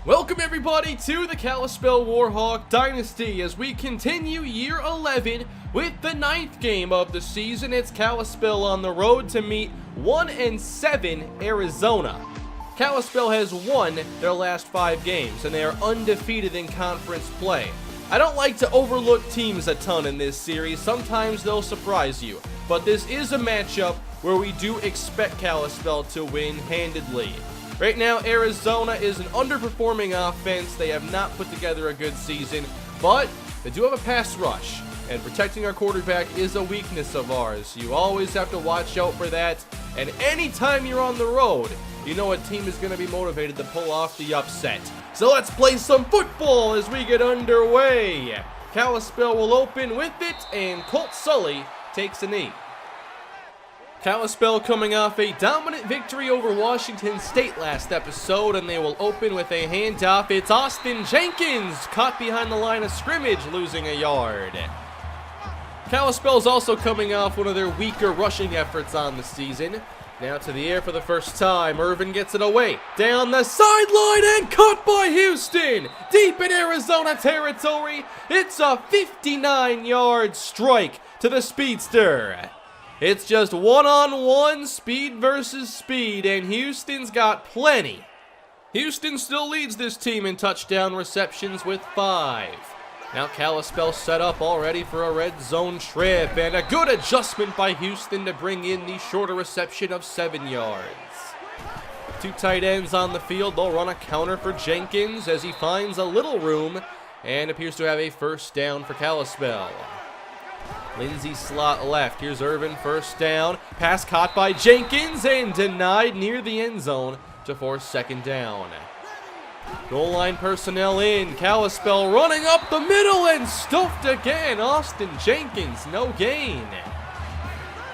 Welcome everybody to the Kalispell Warhawk Dynasty as we continue year 11 with the 9th game of the season. It's Kalispell on the road to meet 1-7 Arizona. Kalispell has won their last 5 games and they are undefeated in conference play. I don't like to overlook teams a ton in this series. Sometimes they'll surprise you, but this is a matchup where we do expect Kalispell to win handedly. Right now, Arizona is an underperforming offense. They have not put together a good season, but they do have a pass rush, and protecting our quarterback is a weakness of ours. You always have to watch out for that, and anytime you're on the road, you know a team is going to be motivated to pull off the upset. So let's play some football as we get underway. Kalispell will open with it, and Colt Sully takes a knee. Kalispell coming off a dominant victory over Washington State last episode, and they will open with a handoff. It's Austin Jenkins caught behind the line of scrimmage, losing a yard. Kalispell is also coming off one of their weaker rushing efforts on the season. Now to the air for the first time. Irvin gets it away. Down the sideline and caught by Houston. Deep in Arizona territory. It's a 59-yard strike to the speedster. It's just one-on-one, speed versus speed, and Houston's got plenty. Houston still leads this team in touchdown receptions with 5. Now Kalispell set up already for a red zone trip, and a good adjustment by Houston to bring in the shorter reception of 7 yards. 2 tight ends on the field. They'll run a counter for Jenkins as he finds a little room and appears to have a first down for Kalispell. Lindsey slot left. Here's Irvin, first down. Pass caught by Jenkins and denied near the end zone to force second down. Goal line personnel in. Kalispell running up the middle and stuffed again. Austin Jenkins, no gain.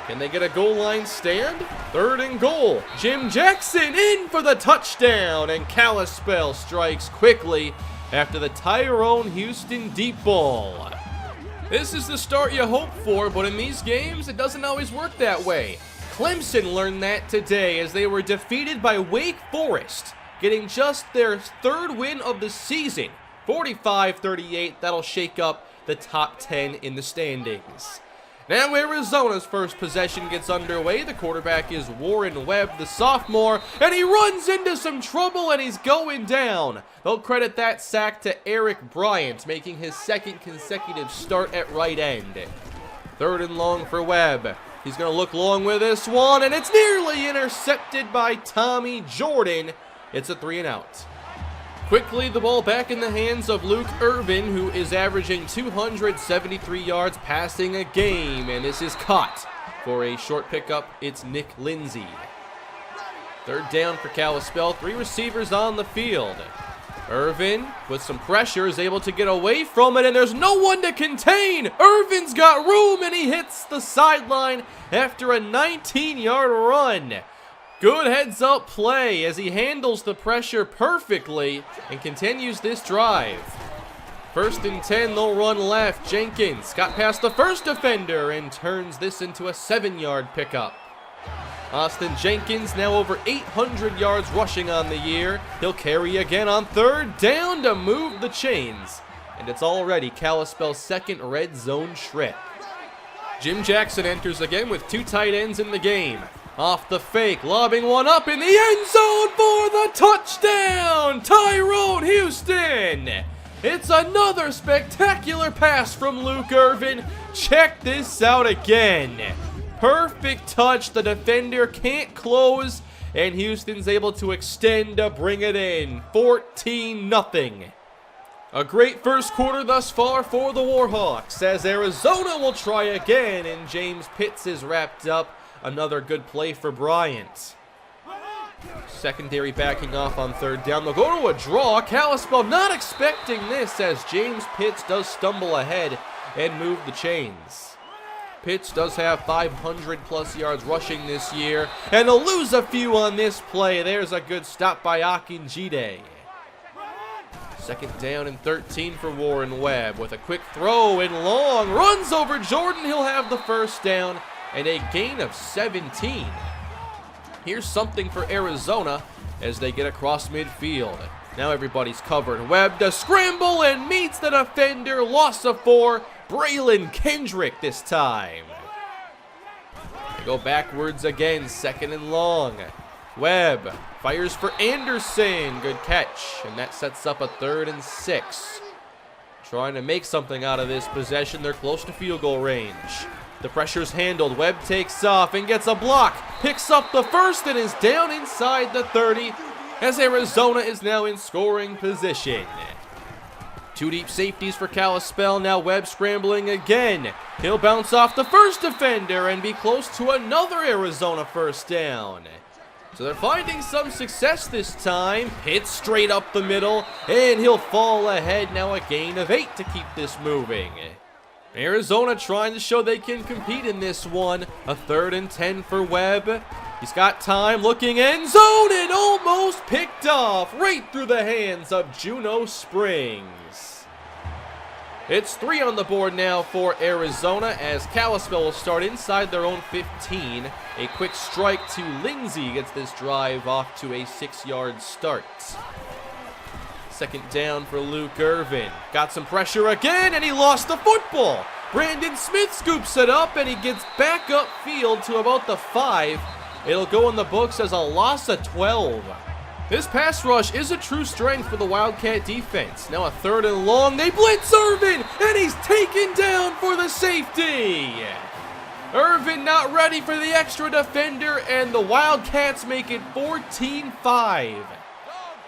Can they get a goal line stand? 3rd and goal. Jim Jackson in for the touchdown, and Kalispell strikes quickly after the Tyrone Houston deep ball. This is the start you hope for, but in these games, it doesn't always work that way. Clemson learned that today as they were defeated by Wake Forest, getting just their 3rd win of the season. 45-38, that'll shake up the top 10 in the standings. Now Arizona's first possession gets underway. The quarterback is Warren Webb, the sophomore, and he runs into some trouble and he's going down. They'll credit that sack to Eric Bryant, making his 2nd consecutive start at right end. 3rd and long for Webb. He's going to look long with this one, and it's nearly intercepted by Tommy Jordan. It's a 3 and out. Quickly, the ball back in the hands of Luke Irvin, who is averaging 273 yards passing a game, and this is caught for a short pickup. It's Nick Lindsey. 3rd down for Kalispell, 3 receivers on the field. Irvin, with some pressure, is able to get away from it, and there's no one to contain. Irvin's got room, and he hits the sideline after a 19-yard run. Good heads-up play as he handles the pressure perfectly and continues this drive. 1st and 10, they'll run left. Jenkins got past the first defender and turns this into a 7-yard pickup. Austin Jenkins now over 800 yards rushing on the year. He'll carry again on 3rd down to move the chains. And it's already Kalispell's 2nd red zone trip. Jim Jackson enters again with 2 tight ends in the game. Off the fake, lobbing one up in the end zone for the touchdown! Tyrone Houston! It's another spectacular pass from Luke Irvin. Check this out again. Perfect touch, the defender can't close, and Houston's able to extend to bring it in. 14-0. A great first quarter thus far for the Warhawks, as Arizona will try again, and James Pitts is wrapped up. Another good play for Bryant. Secondary backing off on 3rd down. They'll go to a draw. Kalispell not expecting this as James Pitts does stumble ahead and move the chains. Pitts does have 500-plus yards rushing this year, and they'll lose a few on this play. There's a good stop by Akinjide. 2nd down and 13 for Warren Webb with a quick throw and long. Runs over Jordan. He'll have the first down and a gain of 17. Here's something for Arizona. as they get across midfield. Now everybody's covered. Webb does scramble and meets the defender. Loss of 4. Braylon Kendrick this time. They go backwards again, 2nd and long. Webb fires for Anderson. Good catch. And that sets up a 3rd and 6. Trying to make something out of this possession. They're close to field goal range. The pressure's handled. Webb takes off and gets a block. Picks up the first and is down inside the 30 as Arizona is now in scoring position. 2 deep safeties for Kalispell. Now Webb scrambling again. He'll bounce off the first defender and be close to another Arizona first down. So they're finding some success this time. Hit straight up the middle, and he'll fall ahead. Now a gain of 8 to keep this moving. Arizona trying to show they can compete in this one. A 3rd and 10 for Webb. He's got time, looking end zone, and almost picked off right through the hands of Juno Springs. It's 3 on the board now for Arizona as Kalispell will start inside their own 15. A quick strike to Lindsay gets this drive off to a 6-yard start. 2nd down for Luke Irvin. Got some pressure again, and he lost the football. Brandon Smith scoops it up, and he gets back upfield to about the 5. It'll go in the books as a loss of 12. This pass rush is a true strength for the Wildcat defense. Now a 3rd and long. They blitz Irvin, and he's taken down for the safety. Irvin not ready for the extra defender, and the Wildcats make it 14-5.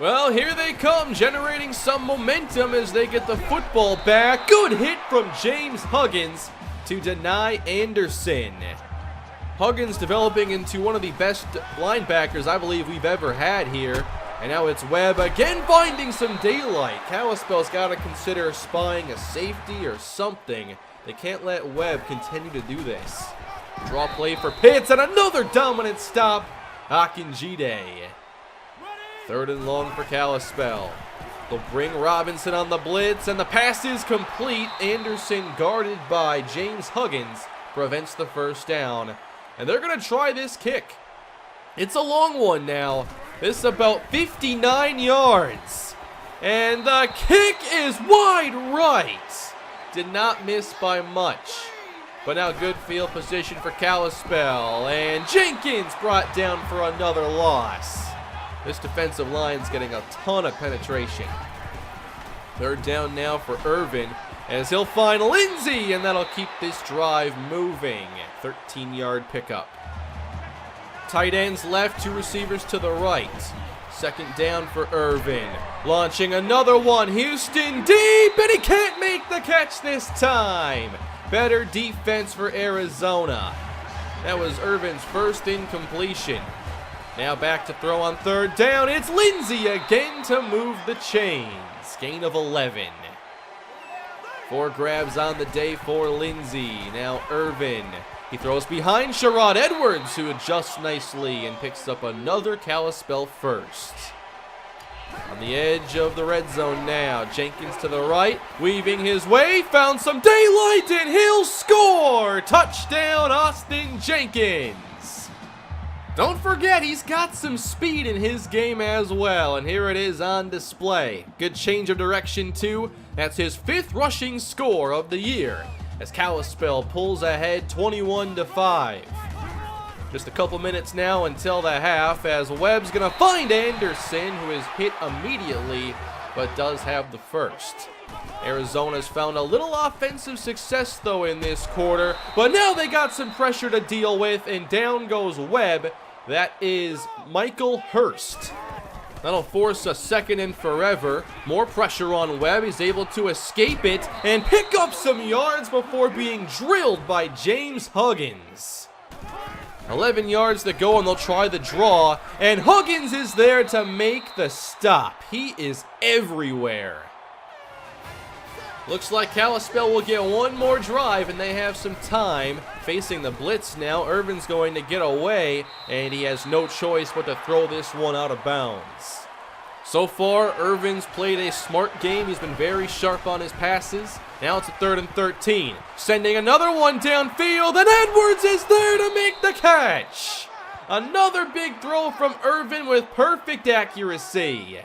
Well, here they come, generating some momentum as they get the football back. Good hit from James Huggins to deny Anderson. Huggins developing into one of the best linebackers I believe we've ever had here. And now it's Webb again finding some daylight. Kalispell's got to consider spying a safety or something. They can't let Webb continue to do this. Draw play for Pitts and another dominant stop. Akinjide. 3rd and long for Kalispell. They'll bring Robinson on the blitz, and the pass is complete. Anderson, guarded by James Huggins, prevents the first down. And they're going to try this kick. It's a long one now. This is about 59 yards. And the kick is wide right. Did not miss by much. But now good field position for Kalispell. And Jenkins brought down for another loss. This defensive line's getting a ton of penetration. 3rd down now for Irvin as he'll find Lindsay, and that'll keep this drive moving. 13-yard pickup. Tight ends left, 2 receivers to the right. 2nd down for Irvin. Launching another one. Houston deep, and he can't make the catch this time. Better defense for Arizona. That was Irvin's first incompletion. Now back to throw on 3rd down. It's Lindsay again to move the chains. Gain of 11. 4 grabs on the day for Lindsay. Now Irvin. He throws behind Sherrod Edwards, who adjusts nicely and picks up another Kalispell first. On the edge of the red zone now. Jenkins to the right, weaving his way. Found some daylight, and he'll score! Touchdown, Austin Jenkins! Don't forget, he's got some speed in his game as well, and here it is on display. Good change of direction, too. That's his 5th rushing score of the year, as Kalispell pulls ahead 21-5. Just a couple minutes now until the half, as Webb's going to find Anderson, who is hit immediately, but does have the first. Arizona's found a little offensive success, though, in this quarter, but now they got some pressure to deal with, and down goes Webb. That is Michael Hurst. That'll force a 2nd and forever. More pressure on Webb. He's able to escape it and pick up some yards before being drilled by James Huggins. 11 yards to go, and they'll try the draw, and Huggins is there to make the stop. He is everywhere. Looks like Kalispell will get one more drive, and they have some time. Facing the blitz now, Irvin's going to get away, and he has no choice but to throw this one out of bounds. So far, Irvin's played a smart game. He's been very sharp on his passes. Now it's a 3rd and 13. Sending another one downfield, and Edwards is there to make the catch. Another big throw from Irvin with perfect accuracy.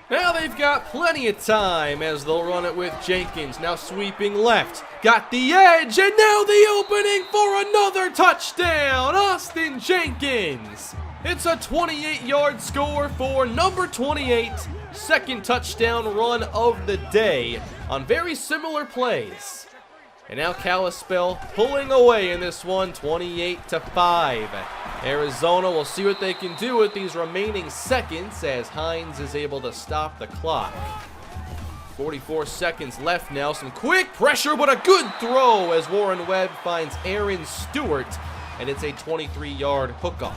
Now they've got plenty of time as they'll run it with Jenkins. Now sweeping left. Got the edge, and now the opening for another touchdown. Austin Jenkins. It's a 28-yard score for number 28. Second touchdown run of the day on very similar plays. And now Kalispell pulling away in this one, 28-5. Arizona will see what they can do with these remaining seconds as Hines is able to stop the clock. 44 seconds left now. Some quick pressure, but a good throw as Warren Webb finds Aaron Stewart, and it's a 23-yard hookup.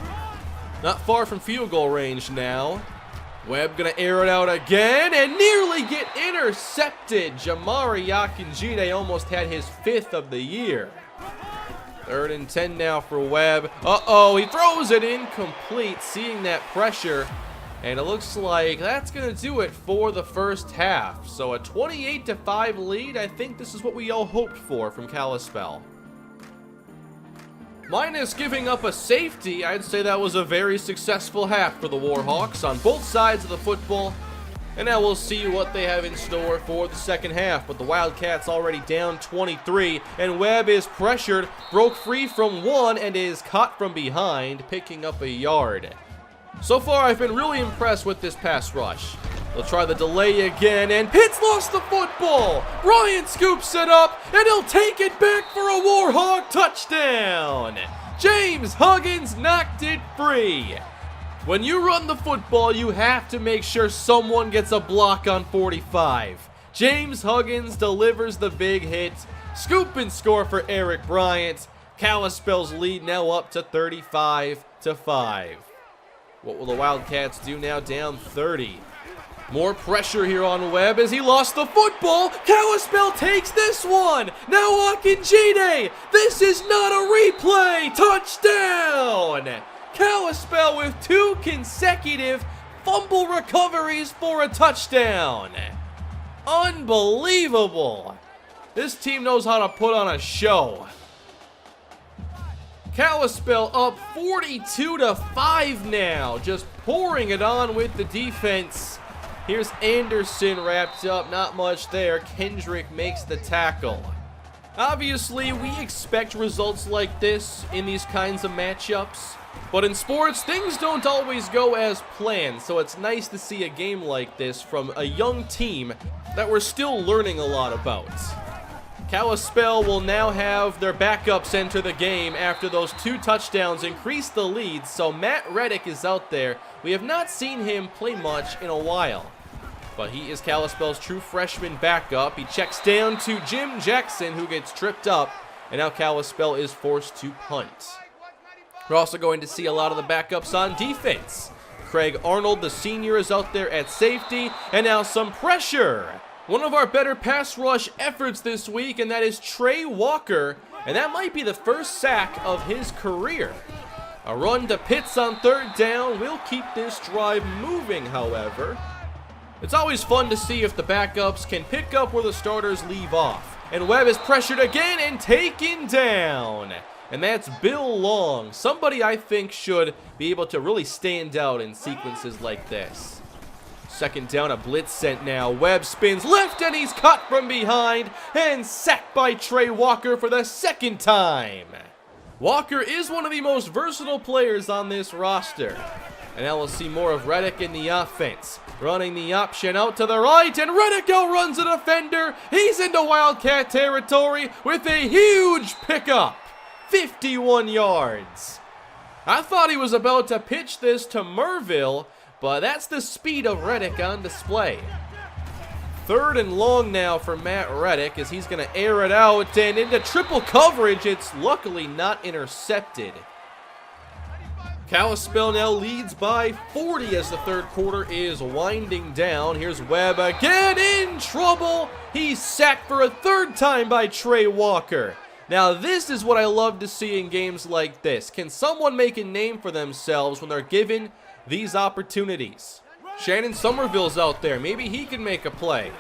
Not far from field goal range now. Webb gonna air it out again and nearly get intercepted. Jamari Akinjide almost had his 5th of the year. 3rd and 10 now for Webb. Uh-oh, he throws it incomplete, seeing that pressure. And it looks like that's gonna do it for the first half. So a 28-5 lead. I think this is what we all hoped for from Kalispell. Minus giving up a safety, I'd say that was a very successful half for the Warhawks on both sides of the football. And now we'll see what they have in store for the second half. But the Wildcats already down 23, and Webb is pressured, broke free from one, and is caught from behind, picking up a yard. So far, I've been really impressed with this pass rush. They'll try the delay again, and Pitts lost the football. Bryant scoops it up, and he'll take it back for a Warhawk touchdown. James Huggins knocked it free. When you run the football, you have to make sure someone gets a block on 45. James Huggins delivers the big hit. Scoop and score for Eric Bryant. Kalispell's lead now up to 35-5. What will the Wildcats do now, down 30? More pressure here on Webb as he lost the football. Kalispell takes this one. Now Akinjide. This is not a replay. Touchdown. Kalispell with 2 consecutive fumble recoveries for a touchdown. Unbelievable. This team knows how to put on a show. Kalispell up 42-5 now. Just pouring it on with the defense. Here's Anderson wrapped up, not much there. Kendrick makes the tackle. Obviously, we expect results like this in these kinds of matchups. But in sports, things don't always go as planned, so it's nice to see a game like this from a young team that we're still learning a lot about. Kalispell will now have their backups enter the game after those 2 touchdowns increased the lead, so Matt Reddick is out there. We have not seen him play much in a while, but he is Kalispell's true freshman backup. He checks down to Jim Jackson, who gets tripped up, and now Kalispell is forced to punt. We're also going to see a lot of the backups on defense. Craig Arnold, the senior, is out there at safety, and now some pressure. One of our better pass rush efforts this week, and that is Trey Walker, and that might be the first sack of his career. A run to Pitts on 3rd down will keep this drive moving, however. It's always fun to see if the backups can pick up where the starters leave off. And Webb is pressured again and taken down. And that's Bill Long, somebody I think should be able to really stand out in sequences like this. 2nd down, a blitz sent now. Webb spins left and he's cut from behind and sacked by Trey Walker for the 2nd time. Walker is one of the most versatile players on this roster. And now we'll see more of Reddick in the offense. Running the option out to the right, and Reddick outruns a defender. He's into Wildcat territory with a huge pickup. 51 yards. I thought he was about to pitch this to Merville, but that's the speed of Reddick on display. 3rd and long now for Matt Reddick as he's going to air it out and into triple coverage. It's luckily not intercepted. Kalispell now leads by 40 as the 3rd quarter is winding down. Here's Webb again in trouble. He's sacked for a 3rd time by Trey Walker. Now this is what I love to see in games like this. Can someone make a name for themselves when they're given these opportunities? Shannon Somerville's out there. Maybe he can make a play.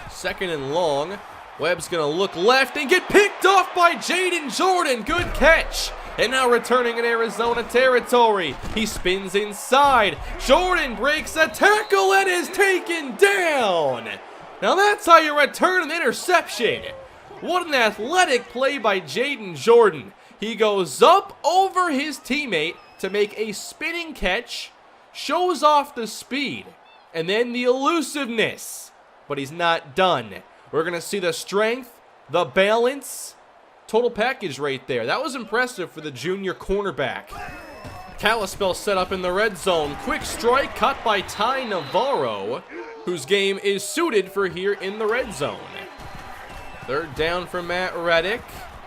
2nd and long. Webb's going to look left and get picked off by Jaden Jordan. Good catch. And now returning in Arizona territory. He spins inside. Jordan breaks a tackle and is taken down. Now that's how you return an interception. What an athletic play by Jaden Jordan. He goes up over his teammate to make a spinning catch, shows off the speed, and then the elusiveness. But he's not done. We're going to see the strength, the balance, total package right there. That was impressive for the junior cornerback. Kalispell set up in the red zone. Quick strike cut by Ty Navarro, whose game is suited for here in the red zone. Third down for MrHurriicane.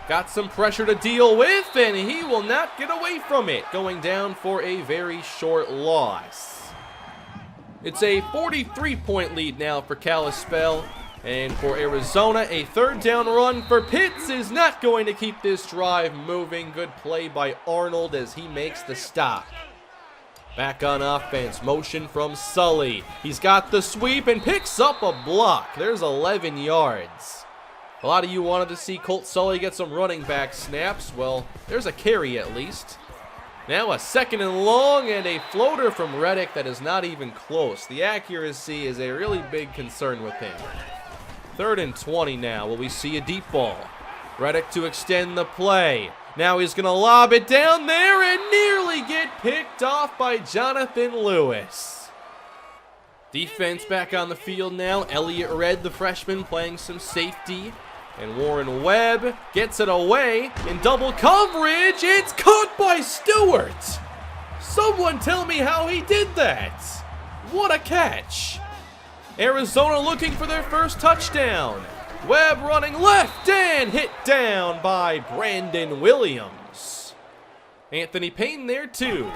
Got some pressure to deal with, and he will not get away from it, going down for a very short loss. It's a 43-point lead now for Kalispell, and for Arizona, a third down run for Pitts is not going to keep this drive moving. Good play by Arnold as he makes the stop. Back on offense, motion from Sully. He's got the sweep and picks up a block. There's 11 yards. A lot of you wanted to see Colt Sully get some running back snaps. Well, there's a carry at least. Now a second and long and a floater from Reddick that is not even close. The accuracy is a really big concern with him. 3rd and 20 now. Will we see a deep ball? Reddick to extend the play. Now he's going to lob it down there and nearly get picked off by Jonathan Lewis. Defense back on the field now. Elliott Red, the freshman, playing some safety. And Warren Webb gets it away in double coverage. It's caught by Stewart. Someone tell me how he did that. What a catch. Arizona looking for their first touchdown. Webb running left and hit down by Brandon Williams. Anthony Payne there too.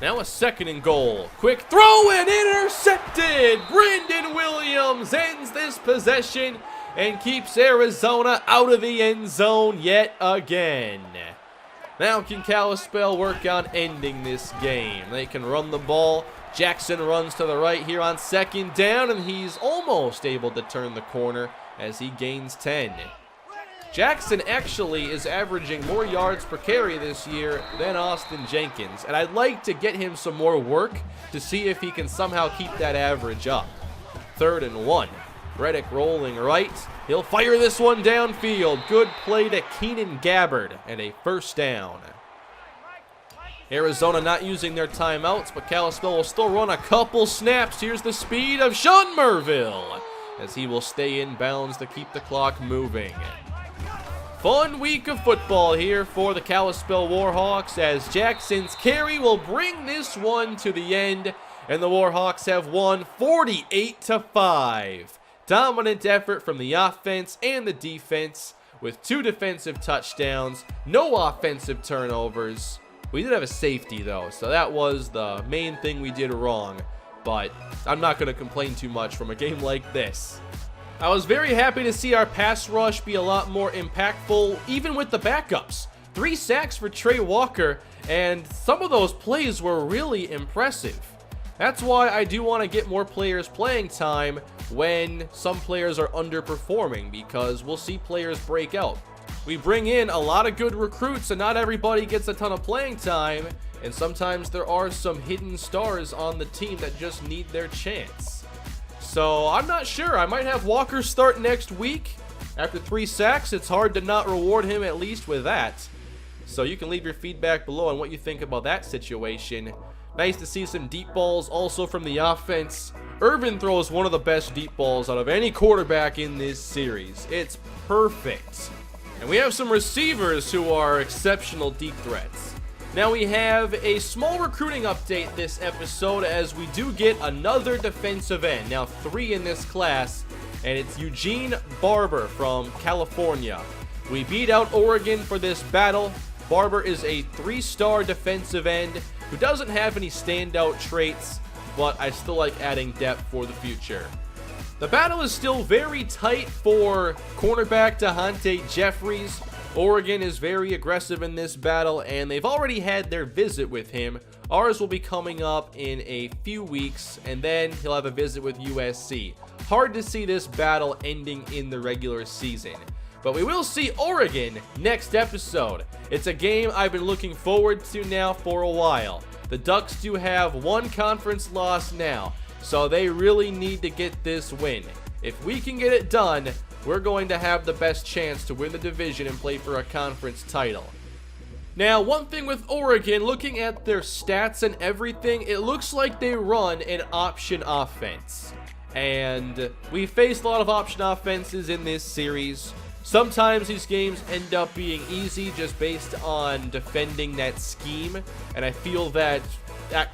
Now a 2nd and goal. Quick throw and intercepted. Brandon Williams ends this possession and keeps Arizona out of the end zone yet again. Now can Kalispell work on ending this game? They can run the ball. Jackson runs to the right here on 2nd down, and he's almost able to turn the corner as he gains 10. Jackson actually is averaging more yards per carry this year than Austin Jenkins, and I'd like to get him some more work to see if he can somehow keep that average up. 3rd and 1. Reddick rolling right. He'll fire this one downfield. Good play to Keenan Gabbard and a 1st down. Arizona not using their timeouts, but Kalispell will still run a couple snaps. Here's the speed of Sean Merville as he will stay in bounds to keep the clock moving. Fun week of football here for the Kalispell Warhawks as Jackson's carry will bring this one to the end, and the Warhawks have won 48-5. Dominant effort from the offense and the defense with 2 defensive touchdowns, no offensive turnovers. We did have a safety though, so that was the main thing we did wrong, but I'm not going to complain too much from a game like this. I was very happy to see our pass rush be a lot more impactful, even with the backups. 3 sacks for Trey Walker, and some of those plays were really impressive. That's why I do want to get more players playing time when some players are underperforming, because we'll see players break out. We bring in a lot of good recruits, and not everybody gets a ton of playing time, and sometimes there are some hidden stars on the team that just need their chance. So I'm not sure. I might have Walker start next week. After 3 sacks, it's hard to not reward him at least with that. So you can leave your feedback below on what you think about that situation. Nice to see some deep balls also from the offense. Irvin throws one of the best deep balls out of any quarterback in this series. It's perfect. And we have some receivers who are exceptional deep threats. Now we have a small recruiting update this episode as we do get another defensive end. Now 3 in this class, and it's Eugene Barber from California. We beat out Oregon for this battle. Barber is a 3-star defensive end who doesn't have any standout traits, but I still like adding depth for the future. The battle is still very tight for cornerback DeHonte Jeffries. Oregon is very aggressive in this battle, and they've already had their visit with him. Ours will be coming up in a few weeks, and then he'll have a visit with USC. Hard to see this battle ending in the regular season. But we will see Oregon next episode. It's a game I've been looking forward to now for a while. The Ducks do have one conference loss now, so they really need to get this win. If we can get it done, we're going to have the best chance to win the division and play for a conference title. Now, one thing with Oregon, looking at their stats and everything, it looks like they run an option offense. And we faced a lot of option offenses in this series. Sometimes these games end up being easy just based on defending that scheme, and I feel that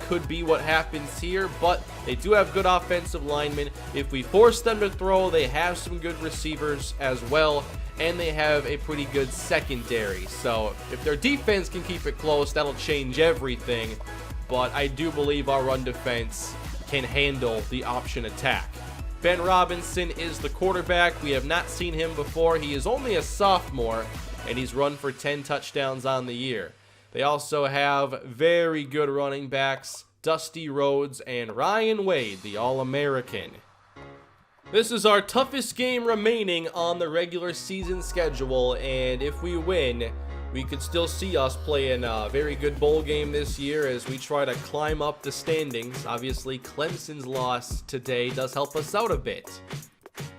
could be what happens here, but they do have good offensive linemen. If we force them to throw, they have some good receivers as well, and they have a pretty good secondary. So if their defense can keep it close, that'll change everything, but I do believe our run defense can handle the option attack. Ben Robinson is the quarterback. We have not seen him before. He is only a sophomore, and he's run for 10 touchdowns on the year. They also have very good running backs, Dusty Rhodes and Ryan Wade, the All-American. This is our toughest game remaining on the regular season schedule, and if we win, we could still see us playing a very good bowl game this year as we try to climb up the standings. Obviously, Clemson's loss today does help us out a bit.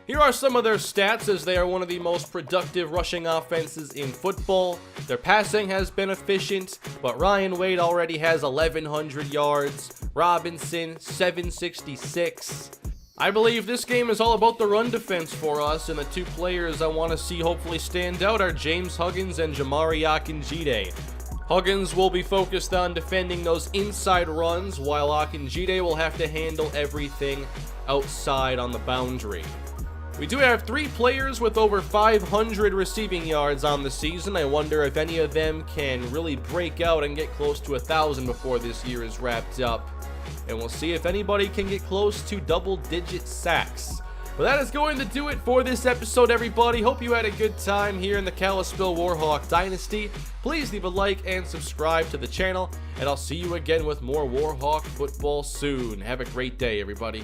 Here are some of their stats, as they are one of the most productive rushing offenses in football. Their passing has been efficient, but Ryan Wade already has 1,100 yards. Robinson, 766. I believe this game is all about the run defense for us, and the two players I want to see hopefully stand out are James Huggins and Jamari Akinjide. Huggins will be focused on defending those inside runs, while Akinjide will have to handle everything outside on the boundary. We do have 3 players with over 500 receiving yards on the season. I wonder if any of them can really break out and get close to 1,000 before this year is wrapped up. And we'll see if anybody can get close to double-digit sacks. But that is going to do it for this episode, everybody. Hope you had a good time here in the Kalispell Warhawk Dynasty. Please leave a like and subscribe to the channel, and I'll see you again with more Warhawk football soon. Have a great day, everybody.